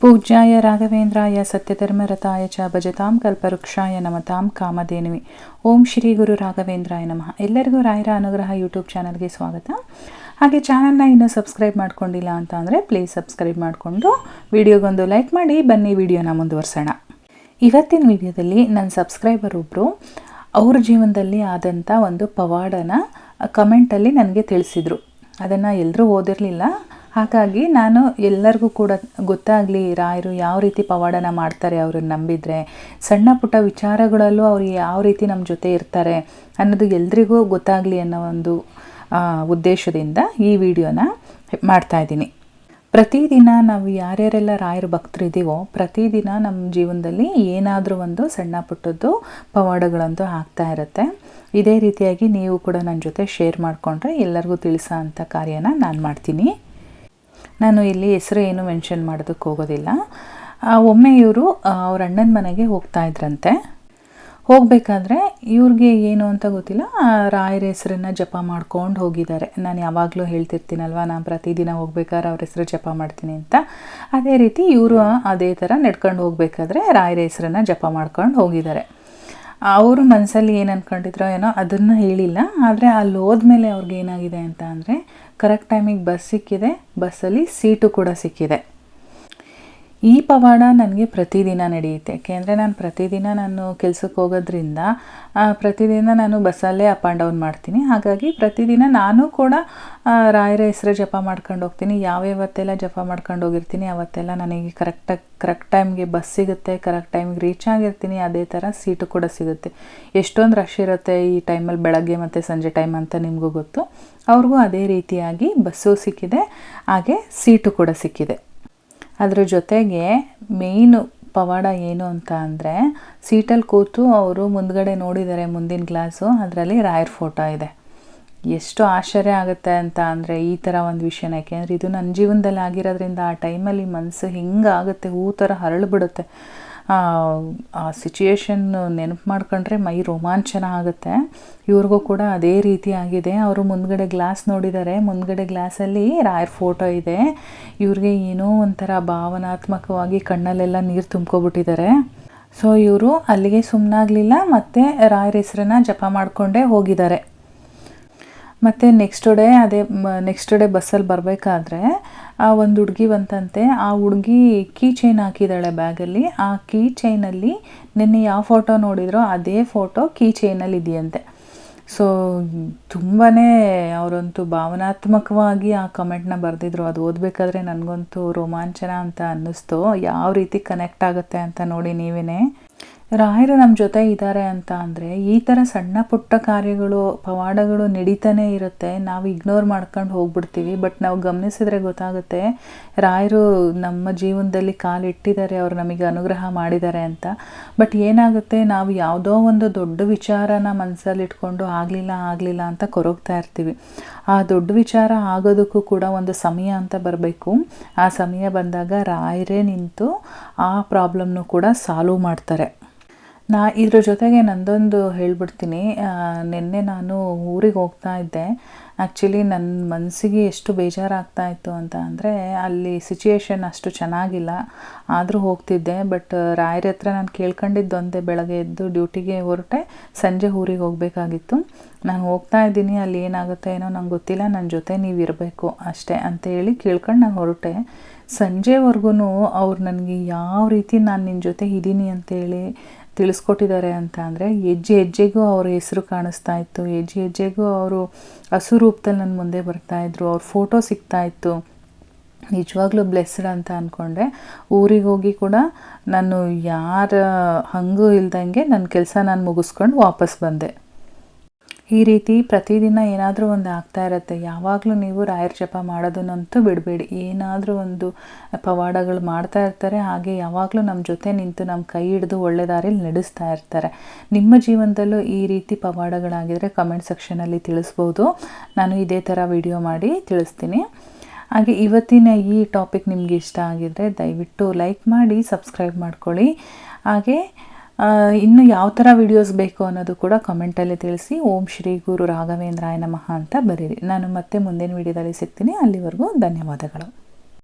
ಪೂಜ್ಯಾಯ ರಾಘವೇಂದ್ರಾಯ ಸತ್ಯಧರ್ಮರತಾಯ ಚ ಭಜತಾಂ ಕಲ್ಪವೃಕ್ಷಾಯ ನಮತಾಂ ಕಾಮಧೇನುವೆ. ಓಂ ಶ್ರೀ ಗುರು ರಾಘವೇಂದ್ರಾಯ ನಮಃ. ಎಲ್ಲರಿಗೂ ರಾಯರ ಅನುಗ್ರಹ ಯೂಟ್ಯೂಬ್ ಚಾನಲ್ಗೆ ಸ್ವಾಗತ. ಹಾಗೆ ಚಾನಲ್ನ ಇನ್ನೂ ಸಬ್ಸ್ಕ್ರೈಬ್ ಮಾಡ್ಕೊಂಡಿಲ್ಲ ಅಂತ ಅಂದರೆ ಪ್ಲೀಸ್ ಸಬ್ಸ್ಕ್ರೈಬ್ ಮಾಡಿಕೊಂಡು ವಿಡಿಯೋಗೊಂದು ಲೈಕ್ ಮಾಡಿ. ಬನ್ನಿ ವಿಡಿಯೋನ ಮುಂದುವರ್ಸೋಣ. ಇವತ್ತಿನ ವಿಡಿಯೋದಲ್ಲಿ ನನ್ನ ಸಬ್ಸ್ಕ್ರೈಬರ್ ಒಬ್ಬರು ಅವ್ರ ಜೀವನದಲ್ಲಿ ಆದಂಥ ಒಂದು ಪವಾಡನ ಕಮೆಂಟಲ್ಲಿ ನನಗೆ ತಿಳಿಸಿದರು. ಅದನ್ನು ಎಲ್ಲರೂ ಓದಿರಲಿಲ್ಲ, ಹಾಗಾಗಿ ನಾನು ಎಲ್ಲರಿಗೂ ಕೂಡ ಗೊತ್ತಾಗಲಿ ರಾಯರು ಯಾವ ರೀತಿ ಪವಾಡನ ಮಾಡ್ತಾರೆ, ಅವ್ರನ್ನ ನಂಬಿದರೆ ಸಣ್ಣ ಪುಟ್ಟ ವಿಚಾರಗಳಲ್ಲೂ ಅವರು ಯಾವ ರೀತಿ ನಮ್ಮ ಜೊತೆ ಇರ್ತಾರೆ ಅನ್ನೋದು ಎಲ್ರಿಗೂ ಗೊತ್ತಾಗಲಿ ಅನ್ನೋ ಒಂದು ಉದ್ದೇಶದಿಂದ ಈ ವಿಡಿಯೋನ ಮಾಡ್ತಾಯಿದ್ದೀನಿ. ಪ್ರತಿದಿನ ನಾವು ಯಾರ್ಯಾರೆಲ್ಲ ರಾಯರ ಭಕ್ತರಿದ್ದೀವೋ ಪ್ರತಿದಿನ ನಮ್ಮ ಜೀವನದಲ್ಲಿ ಏನಾದರೂ ಒಂದು ಸಣ್ಣ ಪುಟ್ಟದ್ದು ಪವಾಡಗಳಂತೂ ಆಗ್ತಾ ಇರುತ್ತೆ. ಇದೇ ರೀತಿಯಾಗಿ ನೀವು ಕೂಡ ನನ್ನ ಜೊತೆ ಶೇರ್ ಮಾಡಿಕೊಂಡ್ರೆ ಎಲ್ಲರಿಗೂ ತಿಳಿಸೋ ಅಂಥ ಕಾರ್ಯನ ನಾನು ಮಾಡ್ತೀನಿ. ನಾನು ಇಲ್ಲಿ ಹೆಸರು ಏನು ಮೆನ್ಷನ್ ಮಾಡೋದಕ್ಕೆ ಹೋಗೋದಿಲ್ಲ. ಒಮ್ಮೆ ಇವರು ಅವ್ರ ಅಣ್ಣನ ಮನೆಗೆ ಹೋಗ್ತಾ ಇದ್ರಂತೆ. ಹೋಗಬೇಕಾದ್ರೆ ಇವ್ರಿಗೆ ಏನು ಅಂತ ಗೊತ್ತಿಲ್ಲ, ರಾಯರ ಹೆಸರನ್ನು ಜಪ ಮಾಡ್ಕೊಂಡು ಹೋಗಿದ್ದಾರೆ. ನಾನು ಯಾವಾಗಲೂ ಹೇಳ್ತಿರ್ತೀನಲ್ವ, ನಾನು ಪ್ರತಿದಿನ ಹೋಗ್ಬೇಕಾದ್ರೆ ಅವ್ರ ಹೆಸರು ಜಪ ಮಾಡ್ತೀನಿ ಅಂತ. ಅದೇ ರೀತಿ ಇವರು ಅದೇ ಥರ ನಡ್ಕೊಂಡು ಹೋಗಬೇಕಾದ್ರೆ ರಾಯರ ಹೆಸರನ್ನು ಜಪ ಮಾಡ್ಕೊಂಡು ಹೋಗಿದ್ದಾರೆ. ಅವರು ಮನಸ್ಸಲ್ಲಿ ಏನು ಅಂದ್ಕೊಂಡಿದ್ರೋ ಏನೋ ಅದನ್ನು ಹೇಳಿಲ್ಲ. ಆದರೆ ಅಲ್ಲಿ ಹೋದ್ಮೇಲೆ ಅವ್ರಿಗೆ ಏನಾಗಿದೆ ಅಂತ ಅಂದರೆ ಕರೆಕ್ಟ್ ಟೈಮಿಗೆ ಬಸ್ ಸಿಕ್ಕಿದೆ, ಬಸ್ಸಲ್ಲಿ ಸೀಟು ಕೂಡ ಸಿಕ್ಕಿದೆ. ಈ ಪವಾಡ ನನಗೆ ಪ್ರತಿದಿನ ನಡೆಯುತ್ತೆ. ಯಾಕೆಂದರೆ ನಾನು ಪ್ರತಿದಿನ ನಾನು ಕೆಲಸಕ್ಕೆ ಹೋಗೋದ್ರಿಂದ ಪ್ರತಿದಿನ ನಾನು ಬಸ್ಸಲ್ಲೇ ಅಪ್ ಆ್ಯಂಡ್ ಡೌನ್ ಮಾಡ್ತೀನಿ. ಹಾಗಾಗಿ ಪ್ರತಿದಿನ ನಾನು ಕೂಡ ರಾಯರ ಹೆಸರು ಜಪ ಮಾಡ್ಕೊಂಡು ಹೋಗ್ತೀನಿ. ಯಾವ್ಯಾವತ್ತೆಲ್ಲ ಜಪ ಮಾಡ್ಕೊಂಡು ಹೋಗಿರ್ತೀನಿ ಅವತ್ತೆಲ್ಲ ನನಗೆ ಕರೆಕ್ಟ್ ಟೈಮ್ಗೆ ಬಸ್ ಸಿಗುತ್ತೆ, ಕರೆಕ್ಟ್ ಟೈಮಿಗೆ ರೀಚ್ ಆಗಿರ್ತೀನಿ. ಅದೇ ಥರ ಸೀಟು ಕೂಡ ಸಿಗುತ್ತೆ. ಎಷ್ಟೊಂದು ರಶ್ ಇರುತ್ತೆ ಈ ಟೈಮಲ್ಲಿ, ಬೆಳಗ್ಗೆ ಮತ್ತು ಸಂಜೆ ಟೈಮ್ ಅಂತ ನಿಮಗೂ ಗೊತ್ತು. ಅವ್ರಿಗೂ ಅದೇ ರೀತಿಯಾಗಿ ಬಸ್ಸು ಸಿಕ್ಕಿದೆ, ಹಾಗೆ ಸೀಟು ಕೂಡ ಸಿಕ್ಕಿದೆ. ಅದ್ರ ಜೊತೆಗೆ ಮೇಯ್ನು ಪವಾಡ ಏನು ಅಂತ ಅಂದರೆ ಸೀಟಲ್ಲಿ ಕೂತು ಅವರು ಮುಂದ್ಗಡೆ ನೋಡಿದ್ದಾರೆ ಮುಂದಿನ ಗ್ಲಾಸು, ಅದರಲ್ಲಿ ರಾಯರ್ ಫೋಟೋ ಇದೆ. ಎಷ್ಟು ಆಶ್ಚರ್ಯ ಆಗುತ್ತೆ ಅಂತ ಅಂದರೆ ಈ ಥರ ಒಂದು ವಿಷಯನ. ಯಾಕೆಂದರೆ ಇದು ನನ್ನ ಜೀವನದಲ್ಲಿ ಆಗಿರೋದ್ರಿಂದ ಆ ಟೈಮಲ್ಲಿ ಮನಸ್ಸು ಹಿಂಗಾಗುತ್ತೆ, ಹೂ ಥರ ಹರಳ್ಬಿಡುತ್ತೆ. ಆ ಸಿಚುಯೇಷನ್ ನೆನಪು ಮಾಡ್ಕೊಂಡ್ರೆ ಮೈ ರೋಮಾಂಚನ ಆಗುತ್ತೆ. ಇವ್ರಿಗೂ ಕೂಡ ಅದೇ ರೀತಿ ಆಗಿದೆ. ಅವರು ಮುಂದ್ಗಡೆ ಗ್ಲಾಸ್ ನೋಡಿದ್ದಾರೆ, ಮುಂದ್ಗಡೆ ಗ್ಲಾಸಲ್ಲಿ ರಾಯರ್ ಫೋಟೋ ಇದೆ. ಇವ್ರಿಗೆ ಏನೋ ಒಂಥರ ಭಾವನಾತ್ಮಕವಾಗಿ ಕಣ್ಣಲ್ಲೆಲ್ಲ ನೀರು ತುಂಬ್ಕೊಬಿಟ್ಟಿದ್ದಾರೆ. ಸೊ ಇವರು ಅಲ್ಲಿಗೆ ಸುಮ್ಮನಾಗಲಿಲ್ಲ, ಮತ್ತು ರಾಯರ ಹೆಸರನ್ನ ಜಪ ಮಾಡಿಕೊಂಡೇ ಹೋಗಿದ್ದಾರೆ. ಮತ್ತು ನೆಕ್ಸ್ಟ್ ಡೇ ಬಸ್ಸಲ್ಲಿ ಬರಬೇಕಾದ್ರೆ ಒಂದು ಹುಡುಗಿ ಬಂತಂತೆ. ಆ ಹುಡುಗಿ ಕೀ ಚೈನ್ ಹಾಕಿದ್ದಾಳೆ ಬ್ಯಾಗಲ್ಲಿ. ಆ ಕೀ ಚೈನಲ್ಲಿ ನಿನ್ನೆ ಯಾವ ಫೋಟೋ ನೋಡಿದ್ರೋ ಅದೇ ಫೋಟೋ ಕೀ ಚೈನಲ್ಲಿ ಇದೆಯಂತೆ. ಸೊ ತುಂಬಾ ಅವರಂತೂ ಭಾವನಾತ್ಮಕವಾಗಿ ಆ ಕಮೆಂಟ್ನ ಬರೆದಿದ್ರು. ಅದು ಓದಬೇಕಾದ್ರೆ ನನಗಂತೂ ರೋಮಾಂಚನ ಅಂತ ಅನ್ನಿಸ್ತು. ಯಾವ ರೀತಿ ಕನೆಕ್ಟ್ ಆಗುತ್ತೆ ಅಂತ ನೋಡಿ ನೀವೇ. ರಾಯರು ನಮ್ಮ ಜೊತೆ ಇದ್ದಾರೆ ಅಂತ ಅಂದರೆ ಈ ಥರ ಸಣ್ಣ ಪುಟ್ಟ ಕಾರ್ಯಗಳು ಪವಾಡಗಳು ನಡೀತಾನೆ ಇರುತ್ತೆ. ನಾವು ಇಗ್ನೋರ್ ಮಾಡ್ಕೊಂಡು ಹೋಗ್ಬಿಡ್ತೀವಿ. ಬಟ್ ನಾವು ಗಮನಿಸಿದ್ರೆ ಗೊತ್ತಾಗುತ್ತೆ ರಾಯರು ನಮ್ಮ ಜೀವನದಲ್ಲಿ ಕಾಲಿಟ್ಟಿದ್ದಾರೆ, ಅವರು ನಮಗೆ ಅನುಗ್ರಹ ಮಾಡಿದ್ದಾರೆ ಅಂತ. ಬಟ್ ಏನಾಗುತ್ತೆ, ನಾವು ಯಾವುದೋ ಒಂದು ದೊಡ್ಡ ವಿಚಾರನ ಮನಸ್ಸಲ್ಲಿ ಇಟ್ಕೊಂಡು ಆಗಲಿಲ್ಲ ಅಂತ ಕೊರಗ್ತಾ ಇರ್ತೀವಿ. ಆ ದೊಡ್ಡ ವಿಚಾರ ಆಗೋದಕ್ಕೂ ಕೂಡ ಒಂದು ಸಮಯ ಅಂತ ಬರಬೇಕು. ಆ ಸಮಯ ಬಂದಾಗ ರಾಯರೇ ನಿಂತು ಆ ಪ್ರಾಬ್ಲಮ್ನು ಕೂಡ ಸಾಲ್ವ್ ಮಾಡ್ತಾರೆ. ಇದ್ರ ಜೊತೆಗೆ ನಂದೊಂದು ಹೇಳ್ಬಿಡ್ತೀನಿ. ನಿನ್ನೆ ನಾನು ಊರಿಗೆ ಹೋಗ್ತಾ ಇದ್ದೆ. ಆ್ಯಕ್ಚುಲಿ ನನ್ನ ಮನಸ್ಸಿಗೆ ಎಷ್ಟು ಬೇಜಾರಾಗ್ತಾ ಇತ್ತು ಅಂತ ಅಂದರೆ ಅಲ್ಲಿ ಸಿಚುಯೇಷನ್ ಅಷ್ಟು ಚೆನ್ನಾಗಿಲ್ಲ, ಆದರೂ ಹೋಗ್ತಿದ್ದೆ. ಬಟ್ ರಾಯರ ಹತ್ರ ನಾನು ಕೇಳ್ಕೊಂಡಿದ್ದೊಂದೇ, ಬೆಳಗ್ಗೆ ಎದ್ದು ಡ್ಯೂಟಿಗೆ ಹೊರಟೆ, ಸಂಜೆ ಊರಿಗೆ ಹೋಗಬೇಕಾಗಿತ್ತು. ನಾನು ಹೋಗ್ತಾ ಇದ್ದೀನಿ, ಅಲ್ಲಿ ಏನಾಗುತ್ತೆ ಏನೋ ನಂಗೆ ಗೊತ್ತಿಲ್ಲ, ನನ್ನ ಜೊತೆ ನೀವು ಇರಬೇಕು ಅಷ್ಟೇ ಅಂತೇಳಿ ಕೇಳ್ಕೊಂಡು ನಾನು ಹೊರಟೆ. ಸಂಜೆವರೆಗೂ ಅವ್ರು ನನಗೆ ಯಾವ ರೀತಿ ನಾನು ನಿನ್ನ ಜೊತೆ ಇದ್ದೀನಿ ಅಂತೇಳಿ ತಿಳಿಸ್ಕೊಟ್ಟಿದ್ದಾರೆ ಅಂತ ಅಂದರೆ ಹೆಜ್ಜೆಗೂ ಅವ್ರ ಹೆಸರು ಕಾಣಿಸ್ತಾ ಇತ್ತು. ಹೆಜ್ಜೆಗೂ ಅವರು ಹಸು ರೂಪದಲ್ಲಿ ನನ್ನ ಮುಂದೆ ಬರ್ತಾಯಿದ್ರು. ಅವ್ರ ಫೋಟೋ ಸಿಗ್ತಾಯಿತ್ತು. ನಿಜವಾಗ್ಲೂ ಬ್ಲೆಸ್ಡ್ ಅಂತ ಅಂದ್ಕೊಂಡೆ. ಊರಿಗೆ ಹೋಗಿ ಕೂಡ ನಾನು ಯಾರ ಹಂಗೂ ಇಲ್ದಂಗೆ ನನ್ನ ಕೆಲಸ ನಾನು ಮುಗಿಸ್ಕೊಂಡು ವಾಪಸ್ ಬಂದೆ. ಈ ರೀತಿ ಪ್ರತಿದಿನ ಏನಾದರೂ ಒಂದು ಆಗ್ತಾ ಇರುತ್ತೆ. ಯಾವಾಗಲೂ ನೀವು ರಾಯರ ಜಪ ಮಾಡೋದನ್ನಂತೂ ಬಿಡಬೇಡಿ. ಏನಾದರೂ ಒಂದು ಪವಾಡಗಳು ಮಾಡ್ತಾ ಇರ್ತಾರೆ. ಹಾಗೆ ಯಾವಾಗಲೂ ನಮ್ಮ ಜೊತೆ ನಿಂತು ನಮ್ಮ ಕೈ ಹಿಡಿದು ಒಳ್ಳೆ ದಾರಿಲಿ ನಡೆಸ್ತಾ ಇರ್ತಾರೆ. ನಿಮ್ಮ ಜೀವನದಲ್ಲೂ ಈ ರೀತಿ ಪವಾಡಗಳಾಗಿದ್ದರೆ ಕಮೆಂಟ್ ಸೆಕ್ಷನಲ್ಲಿ ತಿಳಿಸ್ಬೋದು. ನಾನು ಇದೇ ಥರ ವಿಡಿಯೋ ಮಾಡಿ ತಿಳಿಸ್ತೀನಿ. ಹಾಗೆ ಇವತ್ತಿನ ಈ ಟಾಪಿಕ್ ನಿಮಗೆ ಇಷ್ಟ ಆಗಿದ್ದರೆ ದಯವಿಟ್ಟು ಲೈಕ್ ಮಾಡಿ, ಸಬ್ಸ್ಕ್ರೈಬ್ ಮಾಡ್ಕೊಳ್ಳಿ. ಹಾಗೆ ಇನ್ನು ಯಾವ ಥರ ವಿಡಿಯೋಸ್ ಬೇಕು ಅನ್ನೋದು ಕೂಡ ಕಮೆಂಟಲ್ಲಿ ತಿಳಿಸಿ. ಓಂ ಶ್ರೀ ಗುರು ರಾಘವೇಂದ್ರಾಯ ನಮಃ ಅಂತ ಬರೀರಿ. ನಾನು ಮತ್ತೆ ಮುಂದಿನ ವಿಡಿಯೋದಲ್ಲಿ ಸಿಗ್ತೀನಿ. ಅಲ್ಲಿವರೆಗೂ ಧನ್ಯವಾದಗಳು.